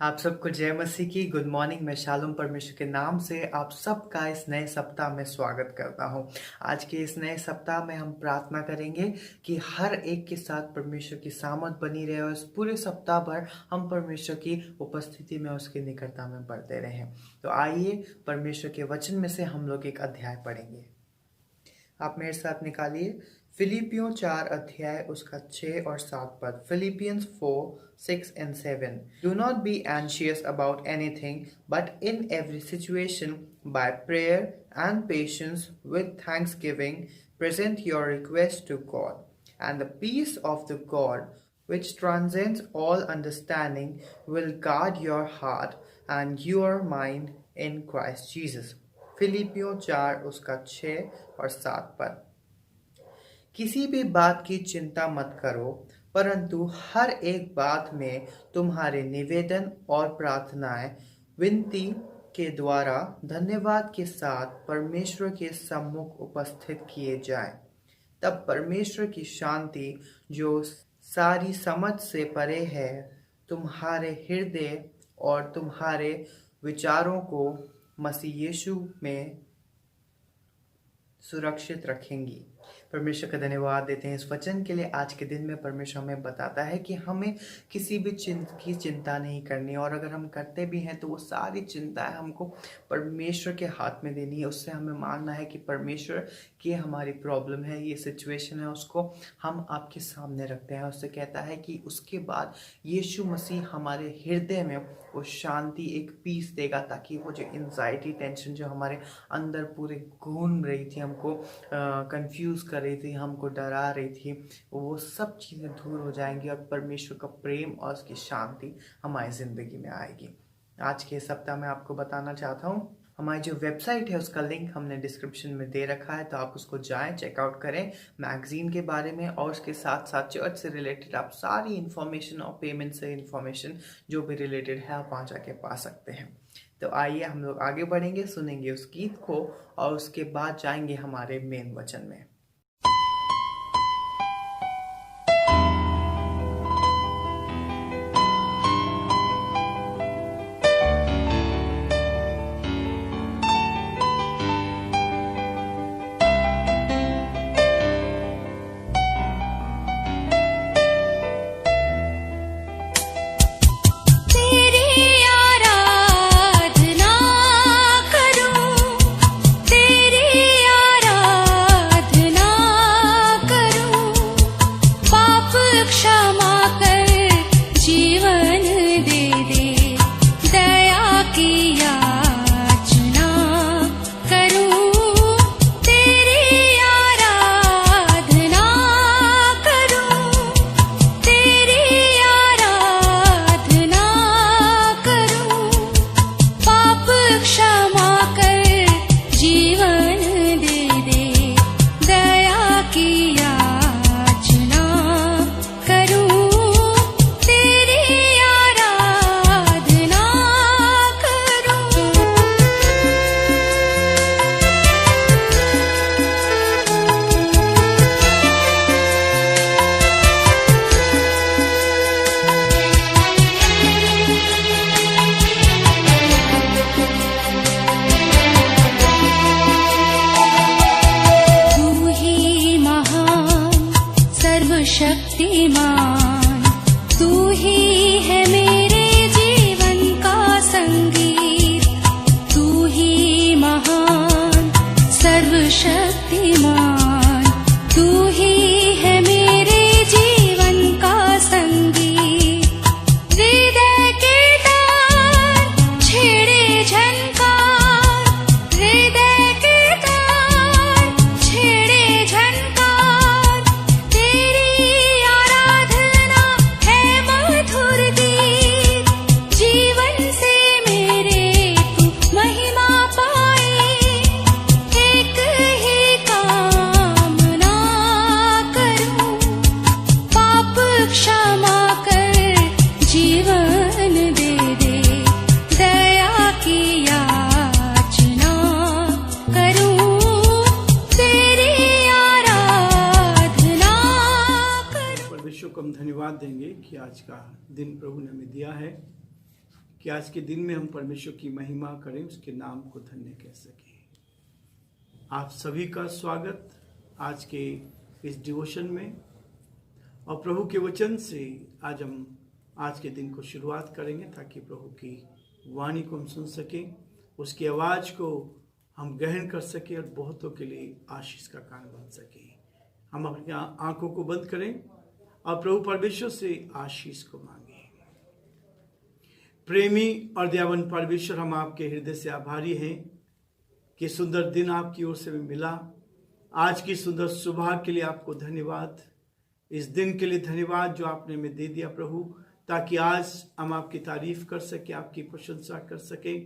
आप सबको जय मसीह की गुड मॉर्निंग। मैं शालोम परमेश्वर के नाम से आप सबका इस नए सप्ताह में स्वागत करता हूं। आज के इस नए सप्ताह में हम प्रार्थना करेंगे कि हर एक के साथ परमेश्वर की सामर्थ बनी रहे और इस पूरे सप्ताह भर हम परमेश्वर की उपस्थिति में उसकी निकटता में बढ़ते रहें। तो आइए परमेश्वर के वचन में से हम लोग एक अध्याय पढ़ेंगे। आप मेरे साथ निकालिए फिलिपियों 4 अध्याय उसका 6 और 7 पद। Philippians 4, 6 and 7. Do not be anxious about anything, but in every situation, by prayer and patience, with thanksgiving, present your request to God. And the peace of the God, which transcends all understanding, will guard your heart and your mind in Christ Jesus. फिलिपियों 4 उसका 6 और 7 पद। किसी भी बात की चिंता मत करो, परंतु हर एक बात में तुम्हारे निवेदन और प्रार्थनाएं विनती के द्वारा धन्यवाद के साथ परमेश्वर के सम्मुख उपस्थित किए जाएं। तब परमेश्वर की शांति जो सारी समझ से परे है तुम्हारे हृदय और तुम्हारे विचारों को मसीह यीशु में सुरक्षित रखेंगी। परमेश्वर का धन्यवाद देते हैं इस वचन के लिए। आज के दिन में परमेश्वर हमें बताता है कि हमें किसी भी की चिंता नहीं करनी, और अगर हम करते भी हैं तो वो सारी चिंताएं हमको परमेश्वर के हाथ में देनी है। उससे हमें मांगना है कि परमेश्वर की हमारी प्रॉब्लम है, ये सिचुएशन है, उसको हम आपके सामने रखते हैं। उससे कहता है कि उसके बाद यीशु मसीह हमारे हृदय में वो शांति, एक पीस देगा, ताकि वो जो एंजाइटी, टेंशन जो हमारे अंदर पूरे घूम रही थी, हमको कंफ्यूज कर रही थी, हमको डरा रही थी, वो सब चीज़ें दूर हो जाएंगी और परमेश्वर का प्रेम और उसकी शांति हमारी ज़िंदगी में आएगी। आज के सप्ताह में आपको बताना चाहता हूँ, हमारी जो वेबसाइट है उसका लिंक हमने डिस्क्रिप्शन में दे रखा है, तो आप उसको जाएं, चेकआउट करें मैगजीन के बारे में, और उसके साथ साथ चर्च से रिलेटेड आप सारी इन्फॉर्मेशन और पेमेंट से इन्फॉर्मेशन जो भी रिलेटेड है आप वहाँ जाके पा सकते हैं। तो आइए हम लोग आगे बढ़ेंगे, सुनेंगे उस गीत को और उसके बाद जाएंगे हमारे मेन वचन में। शक्तिमान तू ही है मेरे जीवन का संगीत, तू ही महान सर्वशक्तिमान, तू ही है मेरे जीवन का संगीत। हृदय के तार छेड़े झनकार, हृदय के तार छेड़े झनकार, तेरी आराधना है मधुर गीत। जीवन से मेरे तू महिमा पाए, एक ही कामना करूं, पाप क्षमा कर जीवन दे दे, दया की याचना करूं, तेरी आराधना करूं। परमेश्वर को हम धन्यवाद देंगे कि आज का दिन प्रभु ने हमें दिया है, कि आज के दिन में हम परमेश्वर की महिमा करें, उसके नाम को धन्य कह सकें। आप सभी का स्वागत आज के इस डिवोशन में, और प्रभु के वचन से आज हम आज के दिन को शुरुआत करेंगे ताकि प्रभु की वाणी को हम सुन सकें, उसकी आवाज को हम ग्रहण कर सकें और बहुतों के लिए आशीष का कारण बन सके। हम अपनी आंखों को बंद करें और प्रभु परमेश्वर से आशीष को मांगे। प्रेमी और दयावान परमेश्वर, हम आपके हृदय से आभारी हैं कि सुंदर दिन आपकी ओर से मिला। आज की सुंदर सुबह के लिए आपको धन्यवाद, इस दिन के लिए धन्यवाद जो आपने हमें दे दिया प्रभु, ताकि आज हम आपकी तारीफ कर सके, आपकी प्रशंसा कर सके,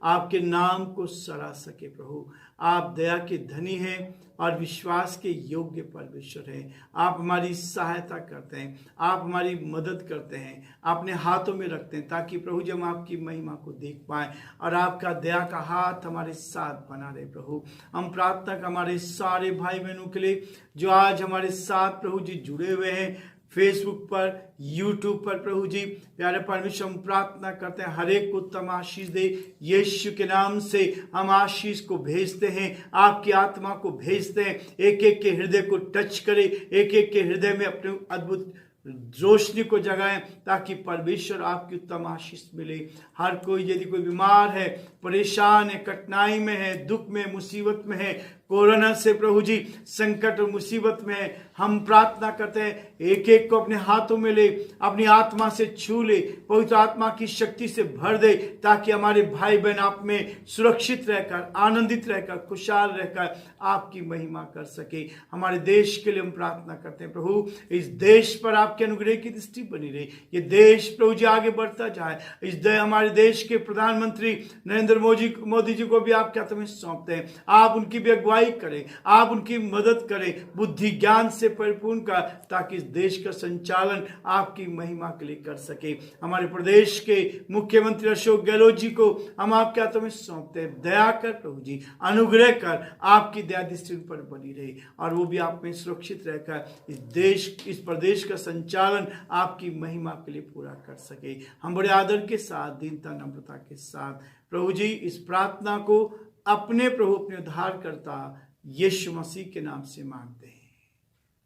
आपके नाम को सराह सके। प्रभु आप दया के धनी हैं और विश्वास के योग्य परमेश्वर हैं। आप हमारी सहायता करते हैं, आप हमारी मदद करते हैं, अपने हाथों में रखते हैं ताकि प्रभु जब हम आपकी महिमा को देख पाएं और आपका दया का हाथ हमारे साथ बना रहे। प्रभु हम प्रार्थना कर हमारे सारे भाई बहनों के लिए जो आज हमारे साथ प्रभु जी जुड़े हुए हैं, फेसबुक पर, यूट्यूब पर। प्रभु जी प्यारे परमेश्वर, हम प्रार्थना करते हैं हर एक को उत्तम आशीष दे। यीशु के नाम से हम आशीष को भेजते हैं, आपकी आत्मा को भेजते हैं, एक एक के हृदय को टच करे, एक एक के हृदय में अपने अद्भुत रोशनी को जगाएं ताकि परमेश्वर आपकी उत्तम आशीष मिले। हर कोई यदि कोई बीमार है, परेशान है, कठिनाई में है, दुख में, मुसीबत में है, कोरोना से प्रभु जी संकट और मुसीबत में है, हम प्रार्थना करते हैं एक एक को अपने हाथों में ले, अपनी आत्मा से छू ले, पवित्र आत्मा की शक्ति से भर दे ताकि हमारे भाई बहन आप में सुरक्षित रहकर, आनंदित रहकर, खुशहाल रहकर आपकी महिमा कर सके। हमारे देश के लिए हम प्रार्थना करते हैं प्रभु, इस देश पर आपके अनुग्रह की दृष्टि बनी रहे, ये देश प्रभु जी आगे बढ़ता जाए। हमारे देश के प्रधानमंत्री नरेंद्र मोदी जी को भी आपके हाथों में सौंपते हैं। आप उनकी भी अगुवाई करें, आप उनकी मदद करें, बुद्धि ज्ञान से परिपूर्ण कर, ताकि इस देश का संचालन आपकी महिमा के लिए कर सके। हमारे प्रदेश के मुख्यमंत्री अशोक गहलोत जी को हम आपके हाथों में सौंपते हैं। दया कर प्रभु जी, अनुग्रह कर, आपकी दया दृष्टि पर बनी रहे और वो भी आप में सुरक्षित रहकर इस प्रदेश का संचालन आपकी महिमा के लिए पूरा कर सके। हम बड़े आदर के साथ, दीनता, नम्रता के साथ प्रभु जी इस प्रार्थना को अपने प्रभु, अपने उद्धारकर्ता यीशु मसीह के नाम से मांगते हैं,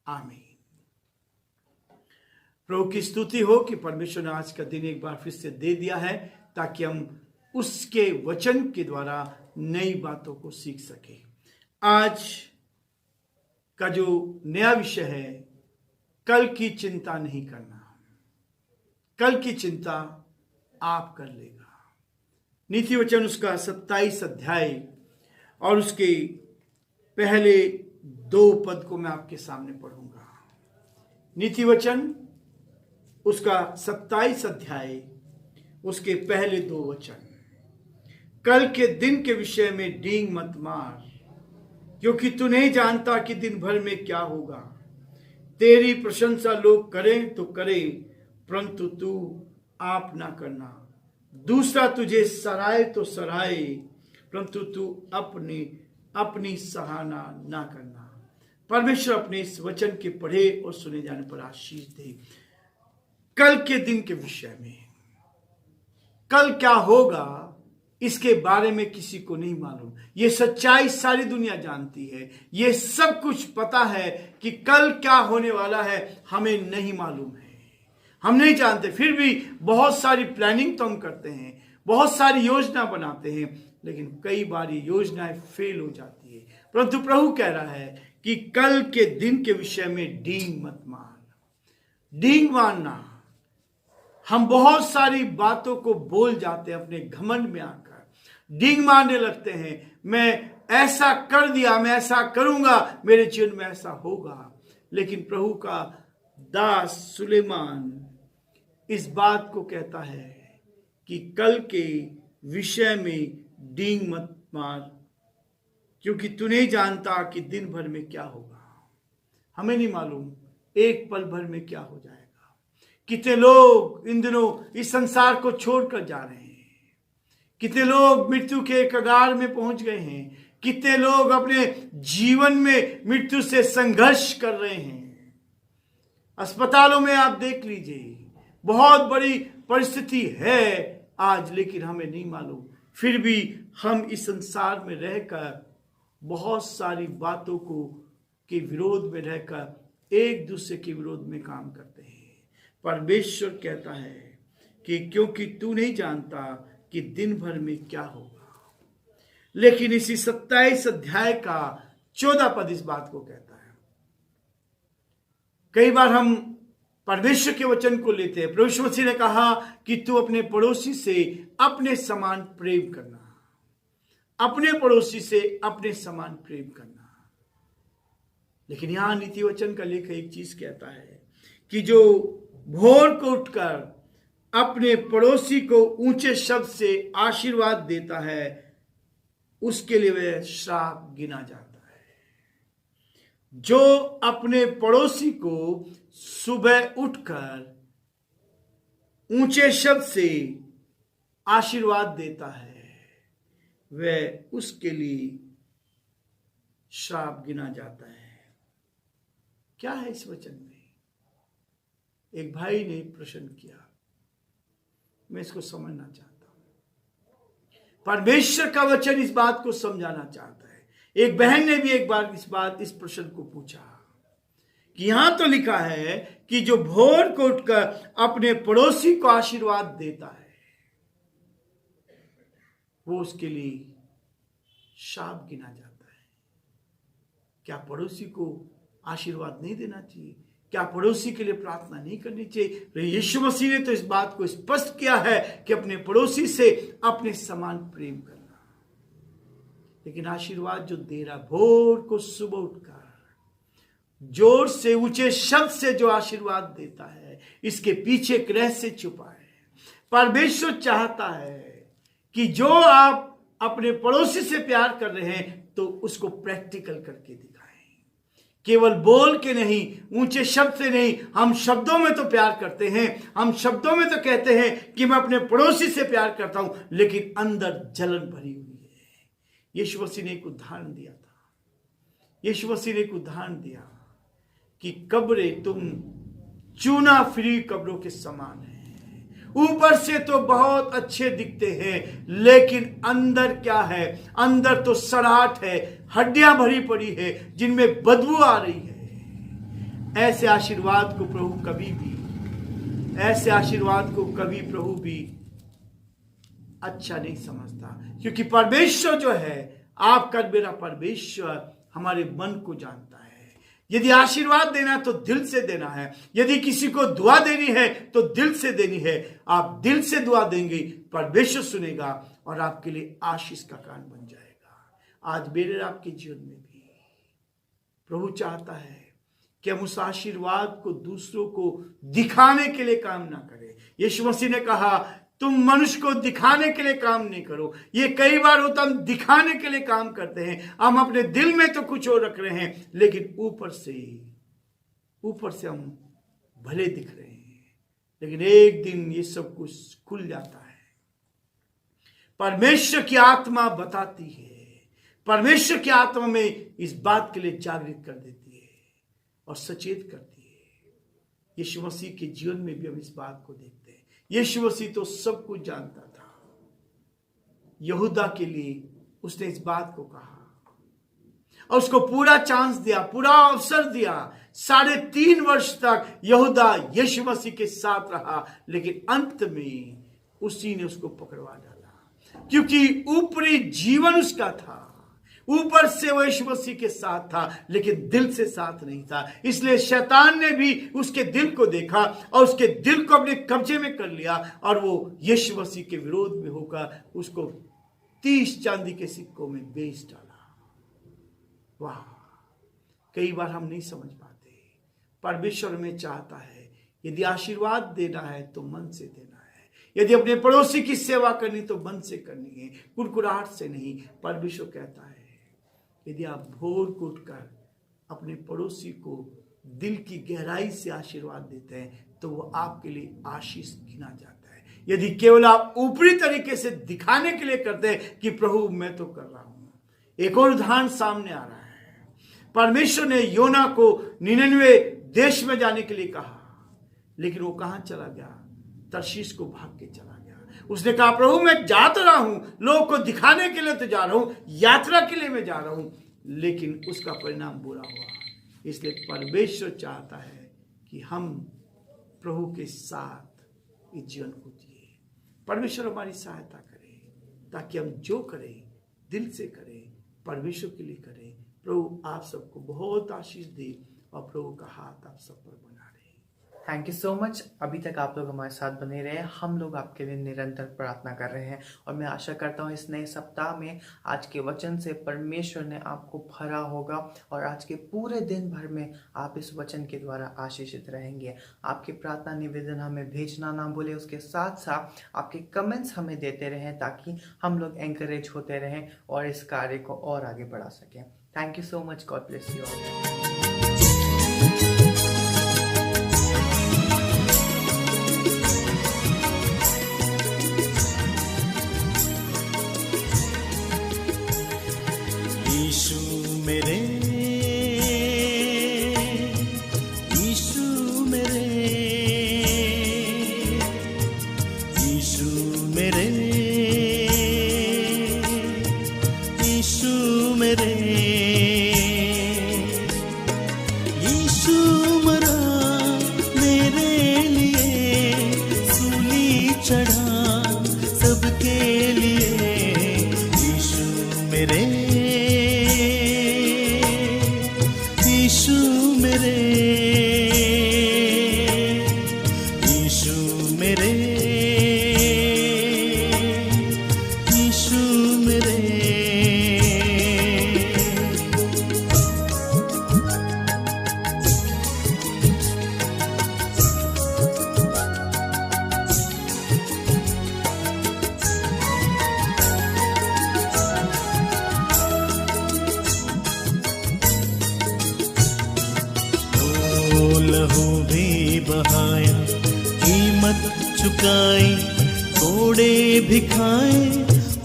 आमीन। प्रभु की स्तुति हो कि परमेश्वर ने आज का दिन एक बार फिर से दे दिया है ताकि हम उसके वचन के द्वारा नई बातों को सीख सके। आज का जो नया विषय है, कल की चिंता नहीं करना, कल की चिंता आप कर लेगा। नीति वचन उसका 27 अध्याय और उसके पहले 2 पद को मैं आपके सामने पढ़ूंगा। नीति वचन उसका 27 अध्याय उसके पहले 2 वचन। कल के दिन के विषय में डींग मत मार, क्योंकि तू नहीं जानता कि दिन भर में क्या होगा। तेरी प्रशंसा लोग करें तो करें, परंतु तू आप ना करना। दूसरा तुझे सराहे तो सराहे, परंतु तू अपनी सराहना ना करना। परमेश्वर अपने इस वचन के पढ़े और सुने जाने पर आशीष दे। कल के दिन के विषय में, कल क्या होगा इसके बारे में किसी को नहीं मालूम। ये सच्चाई सारी दुनिया जानती है, ये सब कुछ पता है कि कल क्या होने वाला है हमें नहीं मालूम है, हम नहीं जानते। फिर भी बहुत सारी प्लानिंग तो हम करते हैं, बहुत सारी योजना बनाते हैं, लेकिन कई बार ये योजनाएं फेल हो जाती है। परंतु प्रभु कह रहा है कि कल के दिन के विषय में डींग मत मार। डींग मारना, हम बहुत सारी बातों को बोल जाते हैं अपने घमंड में आकर, डींग मारने लगते हैं। मैं ऐसा कर दिया, मैं ऐसा करूंगा, मेरे जीवन में ऐसा होगा। लेकिन प्रभु का दास सुलेमान इस बात को कहता है कि कल के विषय में डींग मत मार, क्योंकि तू नहीं जानता कि दिन भर में क्या होगा। हमें नहीं मालूम एक पल भर में क्या हो जाएगा। कितने लोग इन दिनों इस संसार को छोड़कर जा रहे हैं, कितने लोग मृत्यु के कगार में पहुंच गए हैं, कितने लोग अपने जीवन में मृत्यु से संघर्ष कर रहे हैं। अस्पतालों में आप देख लीजिए, बहुत बड़ी परिस्थिति है आज, लेकिन हमें नहीं मालूम। फिर भी हम इस संसार में रहकर बहुत सारी बातों को के विरोध में रहकर एक दूसरे के विरोध में काम करते हैं। परमेश्वर कहता है कि क्योंकि तू नहीं जानता कि दिन भर में क्या होगा। लेकिन इसी 27 अध्याय का 14 पद इस बात को कहता है। कई बार हम परमेश्वर के वचन को लेते हैं। प्रभु यीशु मसीह ने कहा कि तू अपने पड़ोसी से अपने समान प्रेम करना, अपने पड़ोसी से अपने समान प्रेम करना। लेकिन यहां नीति वचन का लेखक एक चीज कहता है कि जो भोर को उठकर अपने पड़ोसी को ऊंचे शब्द से आशीर्वाद देता है, उसके लिए वह श्राप गिना जाता है। जो अपने पड़ोसी को सुबह उठकर ऊंचे शब्द से आशीर्वाद देता है, वह उसके लिए श्राप गिना जाता है। क्या है इस वचन में? एक भाई ने प्रश्न किया, मैं इसको समझना चाहता हूं। परमेश्वर का वचन इस बात को समझाना चाहता है। एक बहन ने भी एक बार इस प्रश्न को पूछा कि यहां तो लिखा है कि जो भोर को उठकर अपने पड़ोसी को आशीर्वाद देता है, वो उसके लिए शाप गिना जाता है। क्या पड़ोसी को आशीर्वाद नहीं देना चाहिए? क्या पड़ोसी के लिए प्रार्थना नहीं करनी चाहिए? यीशु मसीह ने तो इस बात को स्पष्ट किया है कि अपने पड़ोसी से अपने समान प्रेम करना। लेकिन आशीर्वाद जो दे रहा, भोर को सुबह उठकर जोर से ऊंचे शब्द से जो आशीर्वाद देता है, इसके पीछे एक रहस्य छुपा है। परमेश्वर चाहता है कि जो आप अपने पड़ोसी से प्यार कर रहे हैं तो उसको प्रैक्टिकल करके दिखाएं। केवल बोल के नहीं, ऊंचे शब्द से नहीं। हम शब्दों में तो प्यार करते हैं, हम शब्दों में तो कहते हैं कि मैं अपने पड़ोसी से प्यार करता हूं, लेकिन अंदर जलन भरी हुई है। यीशु मसीह ने एक उदाहरण दिया था। यीशु मसीह ने एक उदाहरण दिया कि कब्रें तुम चूना फ्री कब्रों के समान है। ऊपर से तो बहुत अच्छे दिखते हैं, लेकिन अंदर क्या है? अंदर तो सड़ाहट है, हड्डियां भरी पड़ी है, जिनमें बदबू आ रही है। ऐसे आशीर्वाद को प्रभु कभी भी अच्छा नहीं समझता, क्योंकि परमेश्वर जो है, आपका मेरा परमेश्वर हमारे मन को जानता है। यदि आशीर्वाद देना है तो दिल से देना है। यदि किसी को दुआ देनी है तो दिल से देनी है। आप दिल से दुआ देंगे, परमेश्वर सुनेगा और आपके लिए आशीष का कारण बन जाएगा। आज मेरे आपके जीवन में भी प्रभु चाहता है कि हम उस आशीर्वाद को दूसरों को दिखाने के लिए काम ना करें। यीशु मसीह ने कहा, तुम मनुष्य को दिखाने के लिए काम नहीं करो। ये कई बार होता, हम दिखाने के लिए काम करते हैं। हम अपने दिल में तो कुछ और रख रहे हैं, लेकिन ऊपर से हम भले दिख रहे हैं, लेकिन एक दिन ये सब कुछ खुल जाता है। परमेश्वर की आत्मा बताती है, परमेश्वर की आत्मा में इस बात के लिए जागृत कर देती है और सचेत करती है। यीशु मसीह के जीवन में भी हम इस बात को देखते हैं। यीशु मसीह तो सब कुछ जानता था। यहूदा के लिए उसने इस बात को कहा और उसको पूरा चांस दिया, पूरा अवसर दिया। 3.5 वर्ष तक यहूदा यीशु मसीह के साथ रहा, लेकिन अंत में उसी ने उसको पकड़वा डाला, क्योंकि ऊपरी जीवन उसका था। ऊपर से वो यीशु मसीह के साथ था, लेकिन दिल से साथ नहीं था। इसलिए शैतान ने भी उसके दिल को देखा और उसके दिल को अपने कब्जे में कर लिया, और वो यीशु मसीह के विरोध में होकर उसको 30 चांदी के सिक्कों में बेच डाला। वाह! कई बार हम नहीं समझ पाते। परमेश्वर में चाहता है, यदि आशीर्वाद देना है तो मन से देना है। यदि अपने पड़ोसी की सेवा करनी तो मन से करनी है, कुरकुराहट से नहीं। परमेश्वर कहता है, यदि आप भोर को उठकर अपने पड़ोसी को दिल की गहराई से आशीर्वाद देते हैं तो वो आपके लिए आशीष गिना जाता है। यदि केवल आप ऊपरी तरीके से दिखाने के लिए करते हैं कि प्रभु मैं तो कर रहा हूं। एक और उदाहरण सामने आ रहा है। परमेश्वर ने योना को निनवे देश में जाने के लिए कहा, लेकिन वो कहां चला गया? तर्शीश को भाग के चला गया। उसने कहा प्रभु मैं जा तो रहा हूं, लोगों को दिखाने के लिए तो जा रहा हूं, यात्रा के लिए मैं जा रहा हूं, लेकिन उसका परिणाम बुरा हुआ। इसलिए परमेश्वर चाहता है कि हम प्रभु के साथ इस जीवन को जिए। परमेश्वर हमारी सहायता करे ताकि हम जो करें दिल से करें, परमेश्वर के लिए करें। प्रभु आप सबको बहुत आशीष दे और प्रभु का हाथ आप सब पर बना रहे। Thank you so much. अभी तक आप लोग हमारे साथ बने रहे, हम लोग आपके लिए निरंतर प्रार्थना कर रहे हैं और मैं आशा करता हूँ इस नए सप्ताह में आज के वचन से परमेश्वर ने आपको भरा होगा और आज के पूरे दिन भर में आप इस वचन के द्वारा आशीषित रहेंगे। आपकी प्रार्थना निवेदन हमें भेजना ना भूले, उसके साथ साथ आपके कमेंट्स हमें देते रहें ताकि हम लोग एंकरेज होते रहें और इस कार्य को और आगे बढ़ा सकें। Thank you so much. God bless you all. लहू भी बहाया, कीमत चुकाई, कोड़े भी खाए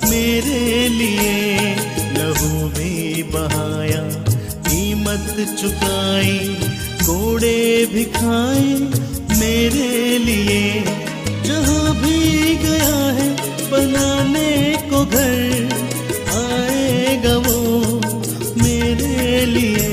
मेरे लिए। लहू भी बहाया, कीमत चुकाई, कोड़े भी खाए मेरे लिए। जहाँ भी गया है बनाने को घर, आएगा वो मेरे लिए।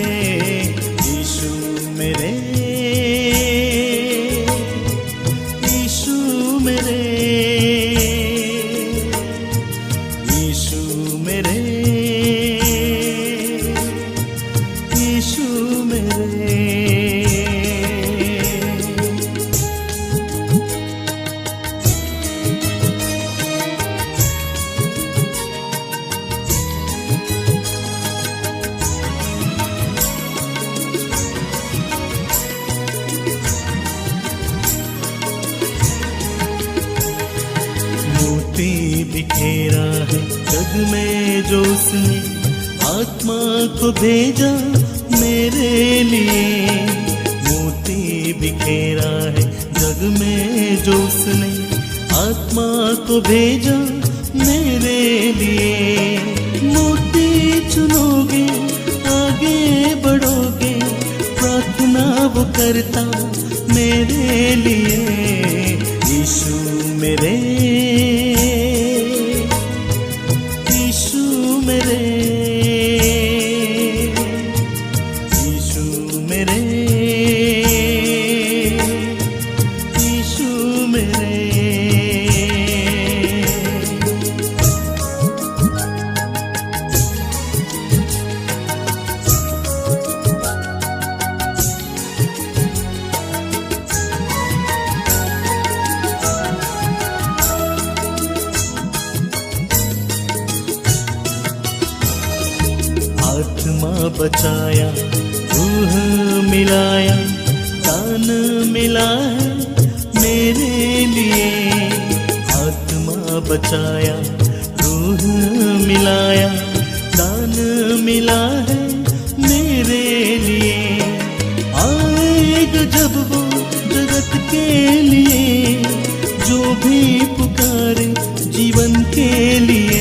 बिखेरा है जग में जो उसने, आत्मा को भेजा मेरे लिए। मोती बिखेरा है जग में जो उसने, आत्मा को भेजा मेरे लिए। मोती चुनोगे आगे बढ़ोगे, प्रार्थना वो करता मेरे लिए। यीशु मेरे, आत्मा बचाया, रूह मिलाया, दान मिला है मेरे लिए। आत्मा बचाया, रूह मिलाया, दान मिला है मेरे लिए। आएगा जब वो जगत के लिए, जो भी पुकारे जीवन के लिए।